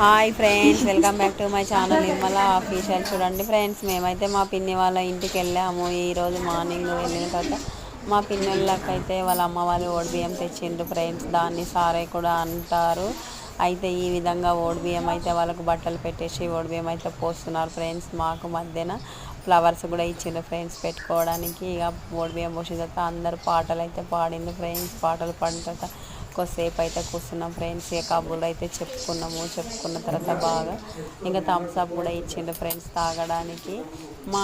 Hi friends, welcome back to my channel Nirmala official. చూడండి friends, మేమైతే మా పిన్ని వాళ్ళ ఇంటికి వెళ్ళాము. ఈరోజు మార్నింగ్ వెళ్ళిన తర్వాత మా పిన్నోళ్ళకైతే వాళ్ళ అమ్మ వాళ్ళు ఓడిబియ్యం తెచ్చిండ్రు ఫ్రెండ్స్. దాన్ని సారే కూడా అంటారు. అయితే ఈ విధంగా ఓడిబియ్యం అయితే వాళ్ళకు బట్టలు పెట్టేసి ఓడిబియ్యం అయితే పోస్తున్నారు ఫ్రెండ్స్. మాకు మధ్యన ఫ్లవర్స్ కూడా ఇచ్చిండ్రు ఫ్రెండ్స్ పెట్టుకోవడానికి. ఇక ఓడిబియ్యం పోసిన తర్వాత అందరూ పాటలు అయితే పాడిండ్రు ఫ్రెండ్స్. పాటలు పాడిన తర్వాత కొద్దిసేపు అయితే కూర్చున్నాం ఫ్రెండ్స్. ఇక కబుర్లు అయితే చెప్పుకున్న తర్వాత బాగా ఇంకా థమ్స్అప్ కూడా ఇచ్చిండు ఫ్రెండ్స్ తాగడానికి. మా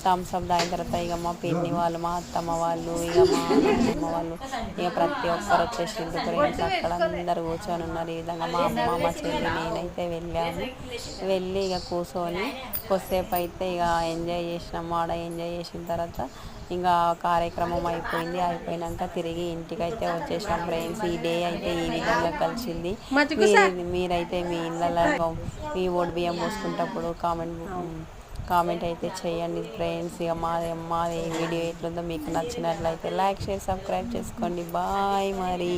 థమ్స్అప్ తాగిన తర్వాత ఇక మా పిన్ని వాళ్ళు, మా అత్తమ్మ వాళ్ళు, ఇక మా అమ్మమ్మ వాళ్ళు, ఇక ప్రతి ఒక్కరు వచ్చేసిండు ఫ్రెండ్స్. అక్కడ అందరు కూర్చొని ఉన్నారు. ఈ విధంగా మా అమ్మ, మా చెల్లి, నేనైతే వెళ్ళి ఇక కూర్చొని కొద్దిసేపు అయితే ఇక ఎంజాయ్ చేసినాం. ఆడ ఎంజాయ్ చేసిన తర్వాత ఇంకా కార్యక్రమం అయిపోయినాక తిరిగి ఇంటికైతే వచ్చేసాం ఫ్రెండ్స్. ఈ డే అయితే ఈ విధంగా కలిసింది. మీరైతే మీ ఇళ్ళలో మీ ఓడిబియ్యం పోసుకుంటప్పుడు కామెంట్ అయితే చేయండి ఫ్రెండ్స్. ఇక మాది వీడియో ఎట్లుందో మీకు నచ్చినట్లయితే లైక్ షేర్ సబ్స్క్రైబ్ చేసుకోండి. బాయ్ మరి.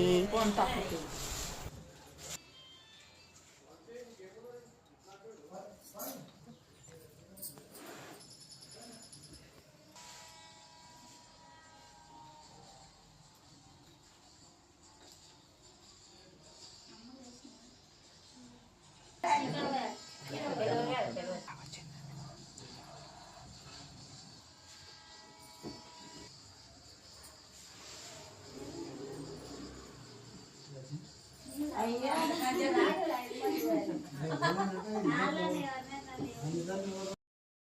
అయ్యా